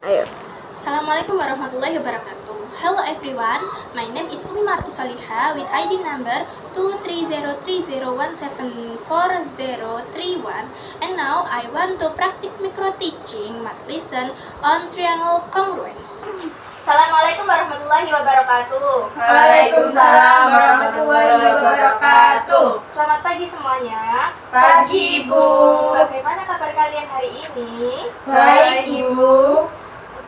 Ayo. Assalamualaikum warahmatullahi wabarakatuh. Hello everyone, my name is Umi Martu Saliha with ID number 23030174031, and now I want to practice micro teaching math lesson on triangle congruence. Assalamualaikum warahmatullahi wabarakatuh. Waalaikumsalam warahmatullahi wabarakatuh. Selamat pagi semuanya. Pagi, Bu. Bagaimana kabar kalian hari ini? Baik, Ibu.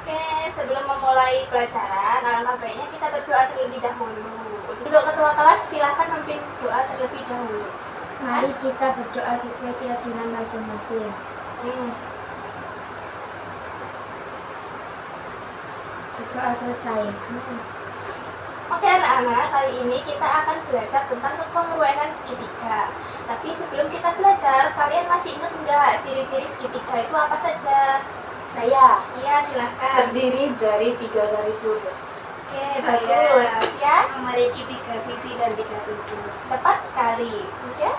Oke, sebelum memulai pelajaran, alangkah baiknya kita berdoa terlebih dahulu. Untuk ketua kelas, silakan memimpin doa terlebih dahulu. Mari kita berdoa sesuai keyakinan masing-masing. Berdoa selesai. Oke anak-anak, kali ini kita akan belajar tentang kekongruenan segitiga. Tapi sebelum kita belajar, kalian masih ingat nggak ciri-ciri segitiga itu apa saja? Saya. Iya, silahkan. Terdiri dari 3 garis lurus. Oke, bagus. Ya, Memiliki 3 sisi dan 3 sudut. tepat sekali. Ya.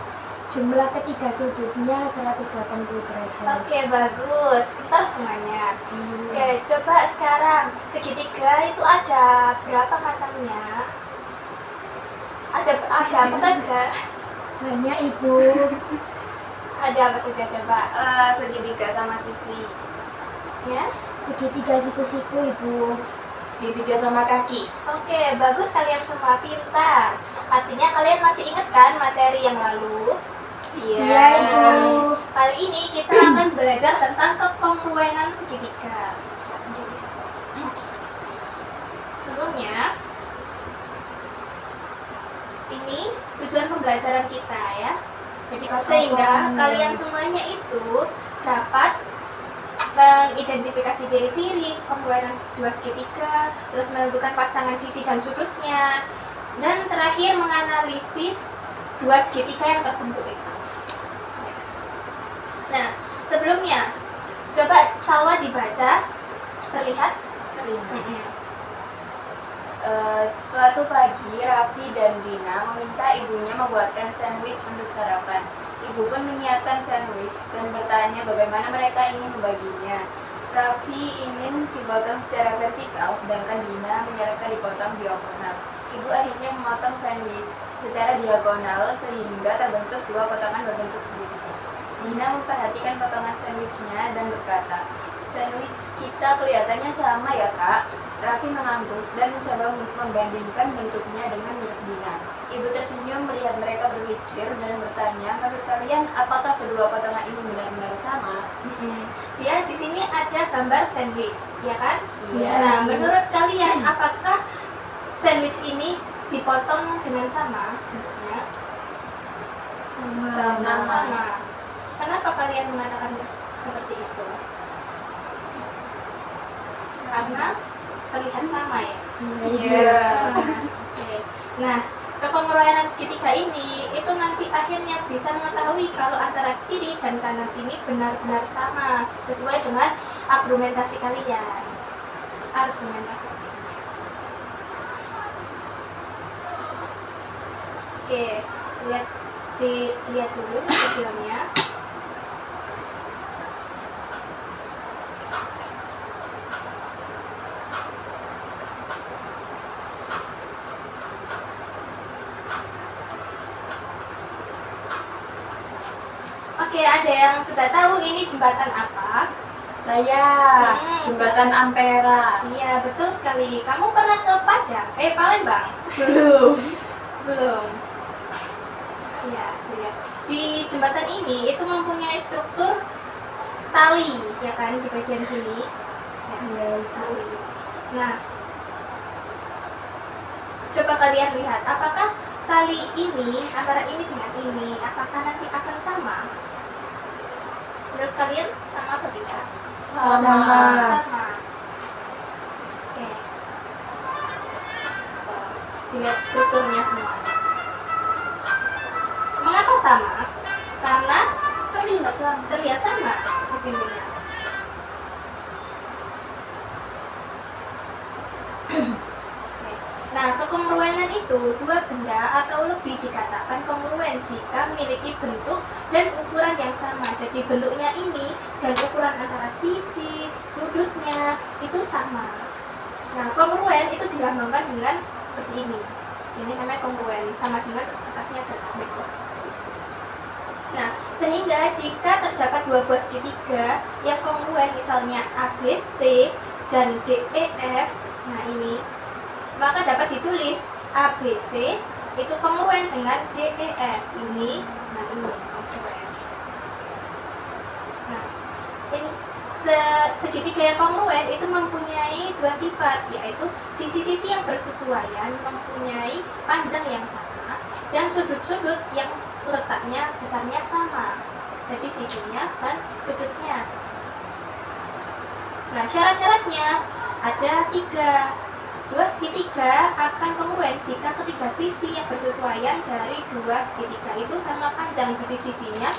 Jumlah ketiga sudutnya 180 derajat. Oke, bagus. Pintar semuanya. Oke, coba sekarang segitiga itu ada berapa macamnya? Ada apa saja? Banyak, Ibu. Ada apa saja coba? Segitiga sama sisi. Ya. Segitiga siku-siku, Ibu. Segitiga sama kaki. Oke, bagus kalian semua pintar. Artinya kalian masih ingat kan materi yang lalu? Iya, Ibu. Kali ini kita akan belajar tentang kekongruenan segitiga. Sebelumnya, ini tujuan pembelajaran kita ya. Jadi sehingga kalian semuanya itu dapat mengidentifikasi ciri-ciri kongruenan dua segitiga, terus menentukan pasangan sisi dan sudutnya, dan terakhir menganalisis dua segitiga yang terbentuk itu. Nah, sebelumnya coba Salwa dibaca, terlihat? Suatu pagi, Raffi dan Dina meminta ibunya membuatkan sandwich untuk sarapan. Ibu pun menyiapkan sandwich dan bertanya bagaimana mereka ingin membaginya. Raffi ingin dipotong secara vertikal, sedangkan Dina menyarankan dipotong diagonal. Ibu akhirnya memotong sandwich secara diagonal sehingga terbentuk 2 potongan berbentuk segitiga. Dina memperhatikan potongan sandwichnya dan berkata, "Sandwich kita kelihatannya sama ya, Kak?" Raffi mengangguk dan mencoba membandingkan bentuknya dengan milik Dina. Ibu tersenyum melihat mereka berpikir dan bertanya, "Menurut kalian, apakah kedua potongan ini benar-benar sama?" Ya, di sini ada gambar sandwich, ya kan? Iya. Nah, menurut kalian apakah sandwich ini dipotong dengan sama bentuknya? Sama. Kenapa kalian mengatakan seperti itu? Karena terlihat sama ya. Iya. Oke. Nah, kekongruenan segitiga ini itu nanti akhirnya bisa mengetahui kalau antara kiri dan kanan ini benar-benar sama sesuai dengan argumentasi kalian. Oke, dilihat dulu videonya. Oke, ada yang sudah tahu ini jembatan apa? Saya jembatan Ampera. Iya, betul sekali. Kamu pernah ke Padang? Palembang? Belum. Iya, lihat. Di jembatan ini itu mempunyai struktur tali, ya kan, di bagian sini. Ya, tali. Nah, coba kalian lihat, apakah tali ini antara ini dengan ini, apakah nanti akan sama? Menurut kalian sama atau tidak? Sama. Oke. Lihat strukturnya semua. Mengapa sama? Karena terlihat sama di sini. Oke. Nah, Nah, kekongruenan itu dua benda atau lebih dikatakan kongruen jika memiliki bentuk dan ukuran yang sama. Jadi bentuknya ini dan ukuran antara sisi, sudutnya itu sama. Nah, kongruen itu dilambangkan dengan seperti ini. Ini namanya kongruen, sama dengan atasnya ada background. Nah, sehingga jika terdapat dua buah segitiga yang kongruen, misalnya ABC dan DEF, nah ini, maka dapat ditulis ABC itu kongruen dengan DEF ini, nah ini kongruen. Nah, ini segitiga yang kongruen itu mempunyai dua sifat, yaitu sisi-sisi yang bersesuaian mempunyai panjang yang sama dan sudut-sudut yang letaknya besarnya sama. Jadi sisinya dan sudutnya sama. Nah, syarat-syaratnya ada 3. Dua segitiga akan kongruen jika ketiga sisi yang bersesuaian dari dua segitiga itu sama panjang. Jadi sisinya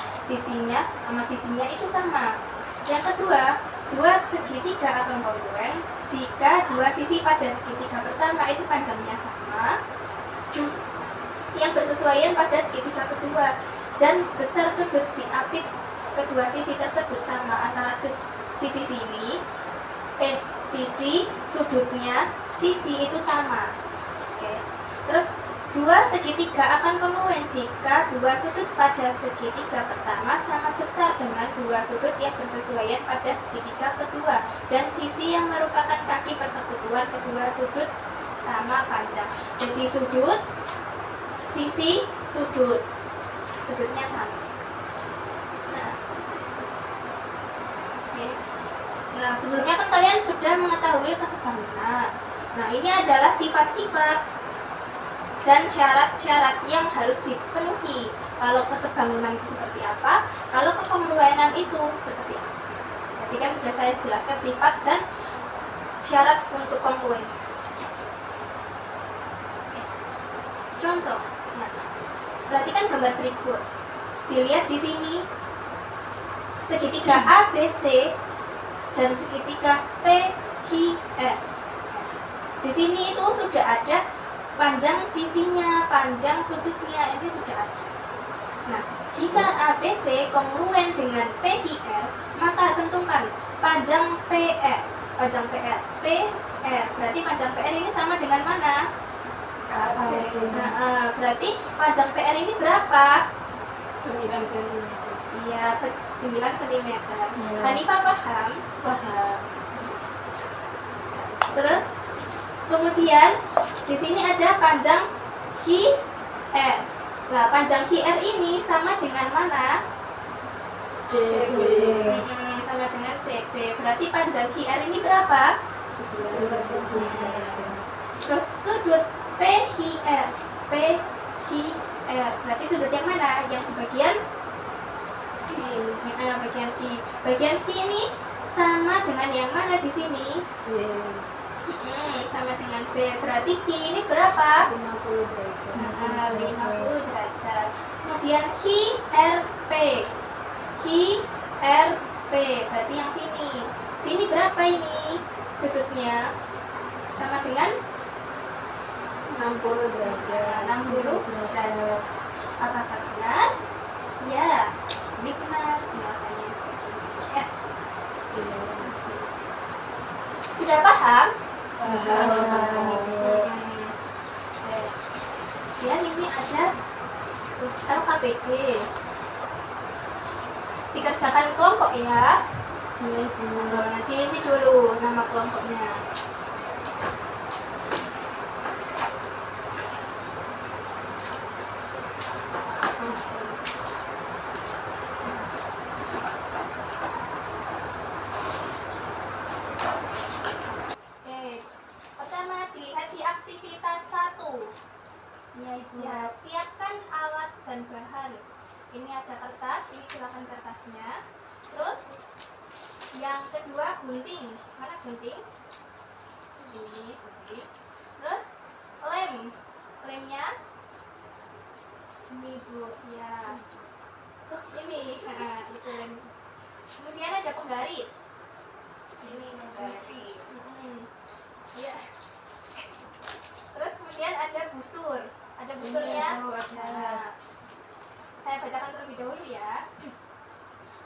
sama sisinya itu sama. Yang kedua, dua segitiga akan kongruen jika dua sisi pada segitiga pertama itu panjangnya sama, yang bersesuaian pada segitiga kedua, dan besar sudut diapit kedua sisi tersebut sama antara sisi sini, sisi sudutnya sisi itu sama. Oke. Terus dua segitiga akan kongruen jika dua sudut pada segitiga pertama sama besar dengan dua sudut yang bersesuaian pada segitiga kedua dan sisi yang merupakan kaki persekutuan kedua sudut sama panjang. Jadi sudut, sisi, sudutnya sama. Nah, oke. Nah, sebelumnya kan kalian sudah mengetahui kesebangunan. Nah, ini adalah sifat-sifat dan syarat-syarat yang harus dipenuhi. Kalau kesebangunan itu seperti apa, kalau kekongruenan itu seperti apa. Jadi kan sudah saya jelaskan sifat dan syarat untuk kongruen. Contoh, nah, perhatikan gambar berikut. Dilihat di sini segitiga ABC dan segitiga PQS. Di sini itu sudah ada panjang sisinya, panjang sudutnya, ini sudah ada. Nah, jika ABC kongruen dengan PQR, maka tentukan panjang PR. Panjang PR, PR. Berarti panjang PR ini sama dengan mana? Nah, berarti panjang PR ini berapa? 9 cm. Iya, 9 cm. Hanifah paham? Paham. Terus kemudian di sini ada panjang QR. Nah, panjang QR ini sama dengan mana? CB. Sama dengan CB. Berarti panjang QR ini berapa? 11 cm. Terus sudut PQR. PQR. Berarti sudut yang mana? Yang di bagian bagian Q. Bagian Q ini sama dengan yang mana di sini? Sama dengan B. Berarti Q ini berapa? 50 derajat. 50 derajat. Kemudian QRP. QRP. Berarti yang sini. Sini berapa ini? Sudutnya sama dengan 60 derajat. 60 derajat. Apakah benar? Ya, ini benar. Penjelasannya seperti ini. Ya. Sudah paham? Kemudian ini ada LKPD. Dikerjakan kelompok ya. Diisi dulu nama kelompoknya. Pertama dilihat di aktivitas 1. Ya, siapkan alat dan bahan. Ini ada kertas, ini silakan kertasnya. Terus yang kedua gunting. Mana gunting? Ini gunting. Terus lem. Lemnya ini Bu, ya. Ini, itu lem. Kemudian ada penggaris. Ini penggaris. Ya. Terus Kemudian ada busur. Ada busurnya. Oh, ada. Nah, saya bacakan terlebih dahulu ya.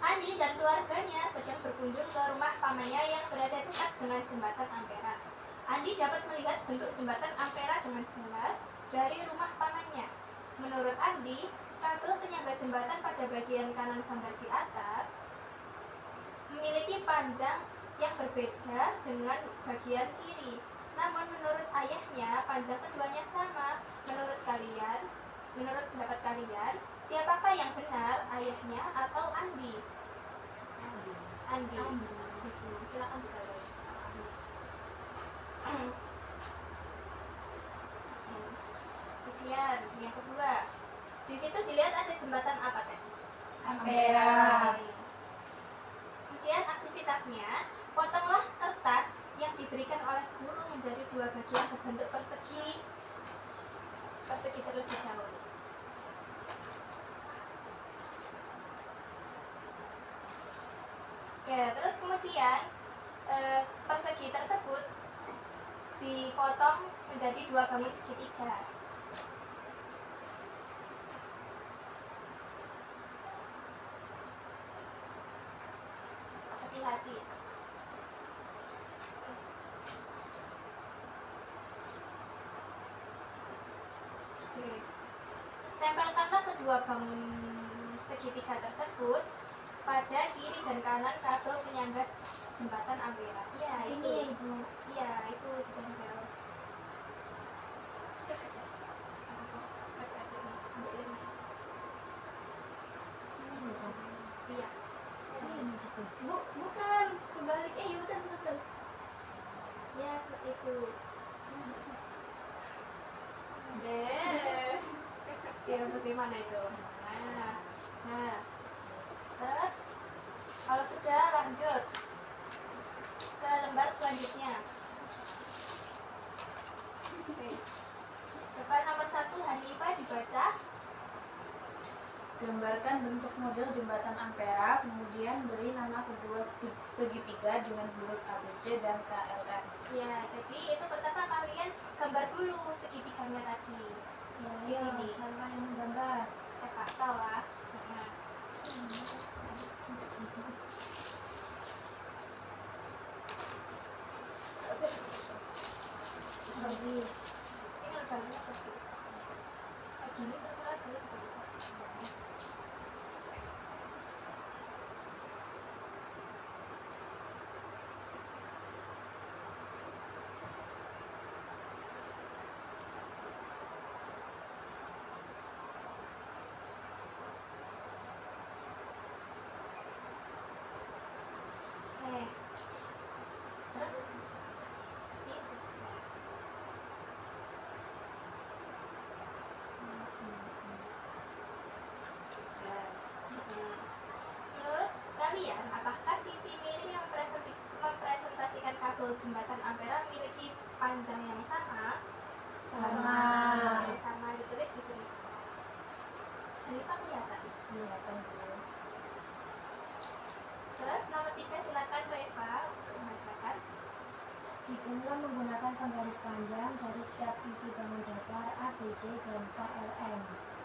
Andi dan keluarganya sedang berkunjung ke rumah pamannya yang berada dekat dengan jembatan Ampera. Andi dapat melihat bentuk jembatan Ampera dengan jelas dari rumah pamannya. Menurut Andi, kabel penyangga jembatan pada bagian kanan gambar di atas memiliki panjang yang berbeda dengan bagian kiri. Namun menurut ayahnya, panjang keduanya sama. Menurut pendapat kalian, siapakah yang benar, ayahnya atau Andi? Andi. Silakan dijawab. Kemudian yang kedua, di situ dilihat ada jembatan apa tadi? Ampera. Kemudian aktivitasnya, potonglah kertas yang diberikan oleh guru menjadi dua bagian berbentuk persegi terlebih dahulu. Oke, terus kemudian persegi tersebut dipotong menjadi dua bangun segitiga. Hati-hati. Oke. Tempelkanlah kedua bangun segitiga tersebut pada kiri dan kanan kabel penyangga jembatan Ampera. Iya, Sini itu. ya Ibu. Iya, itu ditempel. Iya. Bukan kembali. Iya betul. Ya seperti itu. Ya bagaimana itu? Nah. Terus kalau sudah lanjut ke lembar selanjutnya. Oke. Coba nomor 1 Hanifah dibaca. Gambarkan bentuk model jembatan Ampera, kemudian beri nama kedua segitiga dengan huruf ABC dan KLM. Ya, jadi itu pertama kalian gambar dulu segitiganya tadi. Di sini. Sama yang gambar. Salah. Nah. Bagus. Ini gambarnya apa sih? Kayak gini terserah dulu juga bisa. Terus menurut kalian, apakah sisi miring yang mempresentasikan kabel jembatan Ampera memiliki panjang yang sama? Sama. Ya, sama ditulis di sini. Hanifah kelihatan. Kelihatan dulu. Terus nomor 3 silakan Reva untuk membacakan. Hitunglah menggunakan penggaris panjang dari setiap sisi bangun datar A, B, C, dan KLM.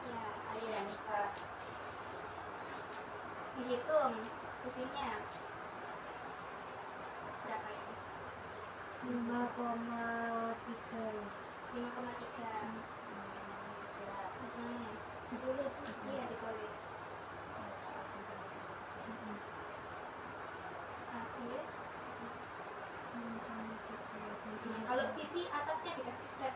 Ya, Ayo Hanifah. dihitung sisinya. Berapa ini? 5,3. 5,3. Ditulis. Iya, ditulis. Akhir. Nah, kalau sisi atasnya dikasih step.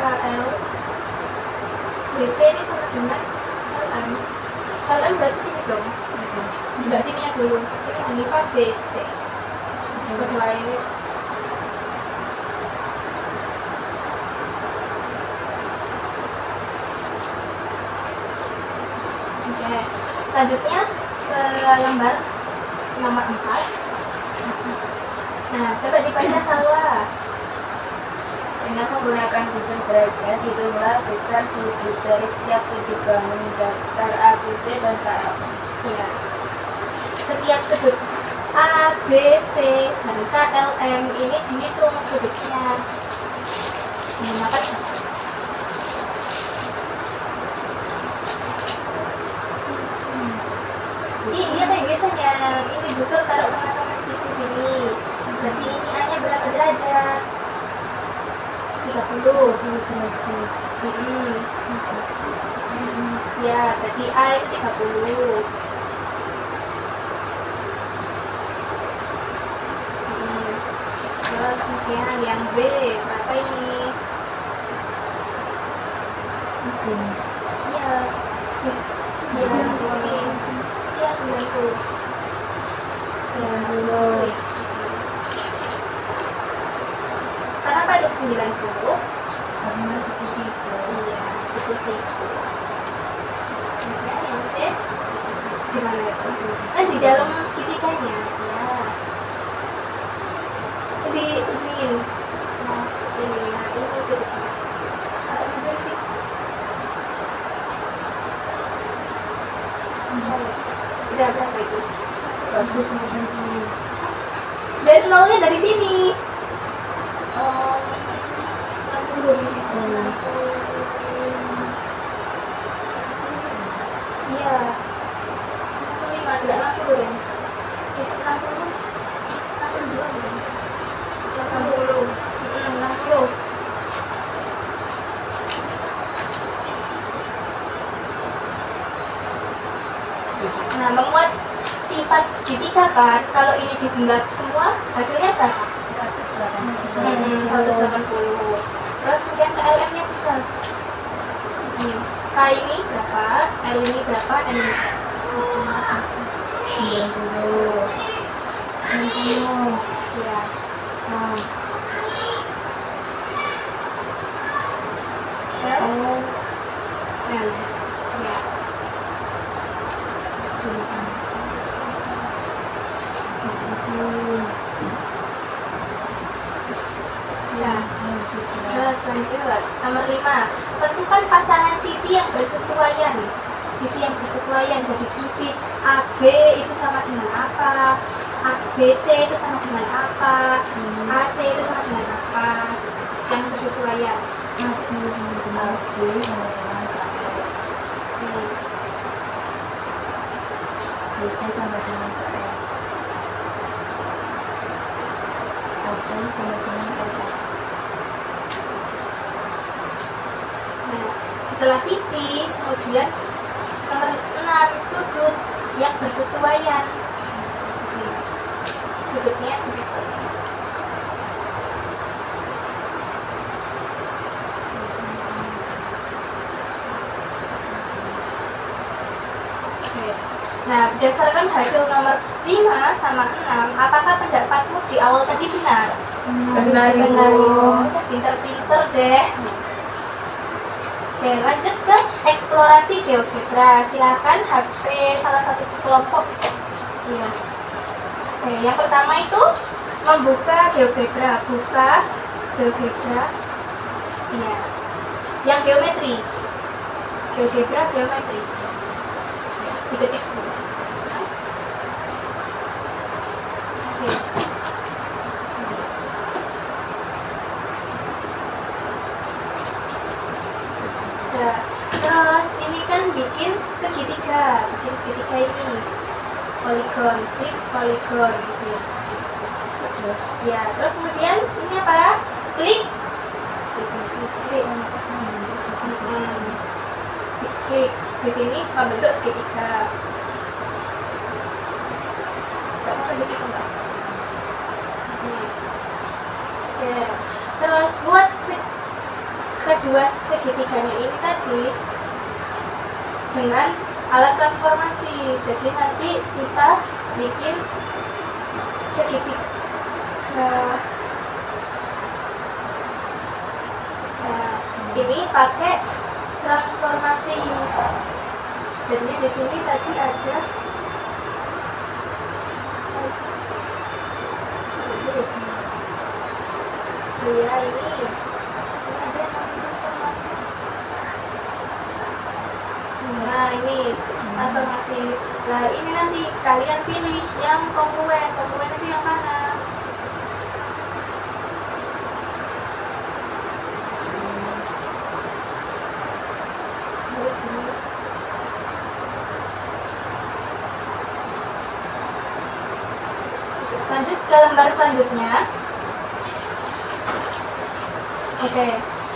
KL BC ini sama dengan LM. LM berarti sini dong. Enggak sini ya dulu. Ini Hanifah BC. Sebagai lain. Oke. Selanjutnya ke lembar nomor 4. Nah, coba dibaca Salwa. Dengan menggunakan busur derajat, hitunglah besar sudut dari setiap sudut bangun datar ABC dan KL. Ya. Setiap sudut A, B, C, dan KLM ini dihitung sudutnya menggunakan busur. Ini dia kayak biasanya, ini busur taruh tengah-tengah siku sini. Berarti ini A-nya berapa derajat? 30 derajat. Ya, berarti A itu 30. Terus kemudian yang B, berapa ini? Iya. Iya, ini. Iya, semua itu. Ya, kenapa itu 90? Karena siku-siku. Iya, siku-siku. Kemudian yang C, gimana itu? Di dalam segitiganya. Ya. Di ujungin. Nah, ini segitiga. Atau ujung titik. Udah berapa itu? Bagus nanti. Dari nolnya dari sini. 60. Iya. 65, tidak 60 ya? 60. 62 ya? 60. 60. Nah, memuat sifat segitiga kan, kalau ini dijumlah semua, hasilnya berapa? 180. Terus kemudian KLM-nya sudah. K ini berapa? L ini berapa? M ini berapa? 90. 90. Ya. Nah, L, M. Ya. Ya. Terus lanjut. Nomor 5. Tentukan pasangan sisi yang bersesuaian. Sisi yang bersesuaian. Jadi sisi AB itu sama dengan apa? ABC itu sama dengan apa? AC itu sama dengan apa? Yang bersesuaian. aku sama dengan BC sama dengan KL. Ojon sama dengan LF. Nah, setelah sisi, kemudian nomor 6 sudut yang bersesuaian. Sudutnya bersesuaian. Nah, berdasarkan hasil nomor 5 sama 6, apakah pendapatmu di awal tadi benar? Benar, Ibu. Benar, Ibu. Pinter-pinter deh. Oke, lanjut ke eksplorasi GeoGebra. Silakan HP salah satu kelompok. Iya. Oke, yang pertama itu membuka GeoGebra. Buka GeoGebra. Iya. Yang geometri. GeoGebra geometri. Diketik. Oke. Nah, terus ini kan bikin segitiga ini poligon, klik poligon gitu ya. Ya, terus kemudian ini apa? Klik klik di sini membentuk segitiga. Gak apa-apa di situ Mbak. Oke. Terus buat kedua segitiganya ini tadi dengan alat transformasi. Jadi nanti kita bikin segitiga. Nah, ini pakai transformasi. Jadi di sini tadi ada Iya, ini. Nah, ini transformasi. Nah, ini nanti kalian pilih yang kongruen. Kongruen itu yang mana? Terus ini. Lanjut ke lembar selanjutnya. Oke.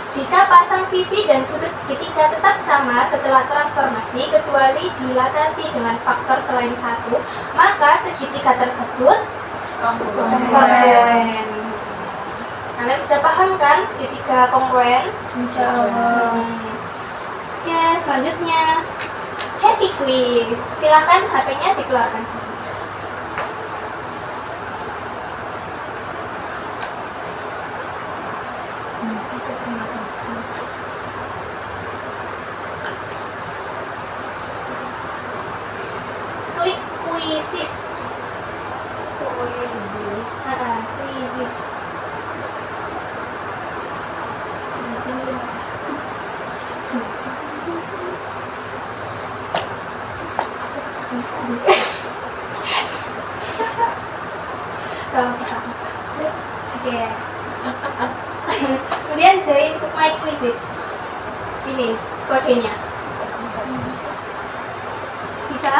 Jika pasang sisi dan sudut segitiga tetap sama setelah transformasi kecuali dilatasi dengan faktor selain 1, maka segitiga tersebut kongruen. Kalian sudah paham kan segitiga kongruen? Insyaallah. Oke, selanjutnya happy quiz. Silahkan HP-nya dikeluarkan saja. Klik quizzes. Quizzes. Oke. Kemudian join my quizzes. Ini kodenya. Bisa?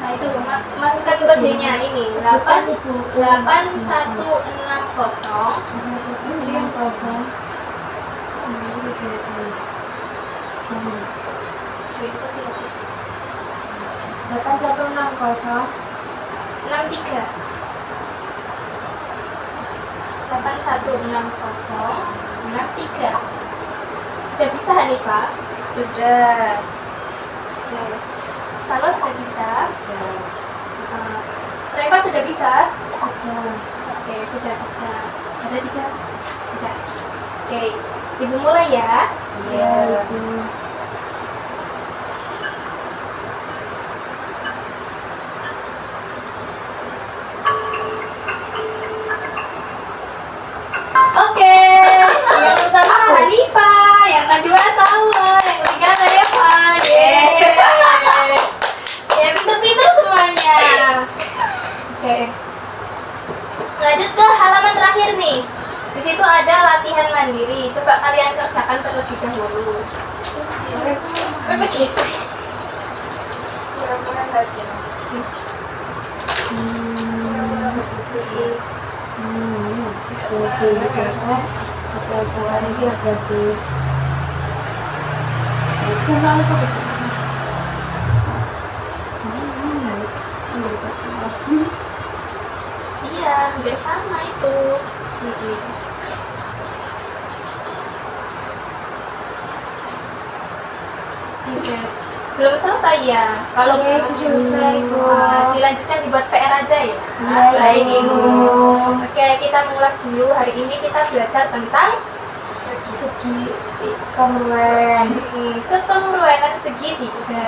Nah itu masukkan kodenya ini 8160. Sudah bisa Hanifa? Sudah. Salo sudah bisa? Reva sudah bisa? Oke, sudah bisa. Ada 3? Sudah. Oke, Ibu mulai ya. Iya. Oke, yang pertama Hanifa, yang kedua Salwa, yang ketiga Reva. Yeay. Ya, pintar-pintar semuanya. Oke. Lanjut ke halaman terakhir nih. Di situ ada latihan mandiri. Coba kalian kerjakan terlebih dahulu. Begitu. Mudah-mudahan rajin. Iya, hampir sama itu. Oke. Belum selesai ya? Kalau Iya, belum itu selesai, Bu. dilanjutkan dibuat PR aja ya? Iya, Baik, Ibu. Ibu. Oke, kita mengulas dulu. Hari ini kita belajar tentang Kongruen. kekongruen segitiga.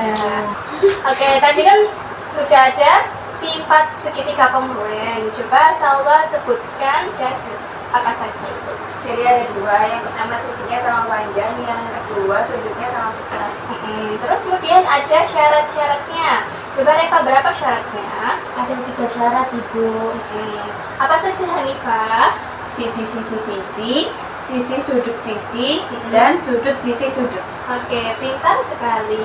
Oke, tadi kan sudah ada sifat segitiga kongruen. Coba Salwa sebutkan dan apa saja itu. Jadi ada 2, yang pertama sisinya sama panjang, yang kedua sudutnya sama besar. Terus kemudian ada syarat-syaratnya. Coba Reva, berapa syaratnya? Ada 3 syarat, Ibu. Apa saja Hanifah? Sisi sudut sisi, dan sudut sisi sudut. Oke, pintar sekali.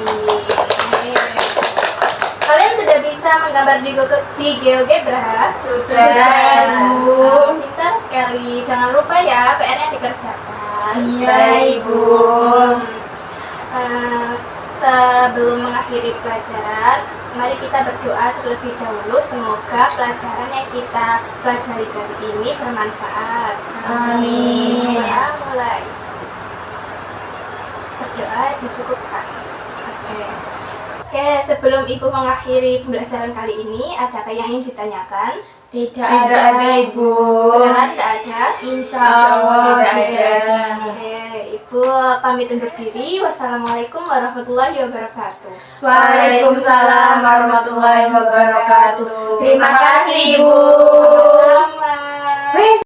Kalian sudah bisa menggambar di GeoGebra? Sudah. Bu. Pintar sekali. Jangan lupa ya PR-nya dikerjakan. Iya, Ibu. Sebelum mengakhiri pelajaran, mari kita berdoa terlebih dahulu. Semoga pelajaran yang kita pelajari kali ini bermanfaat. Amin. Ya, mulai. Berdoa dicukupkan. Oke, sebelum Ibu mengakhiri pembelajaran kali ini, adakah yang ingin ditanyakan? Tidak Tidak ada, Ibu. Beneran tidak ada? Insya Allah tidak tidak ada. ada. Oke, Ibu Ibu pamit undur diri. Wassalamualaikum warahmatullahi wabarakatuh. Waalaikumsalam warahmatullahi wabarakatuh. Terima kasih Ibu.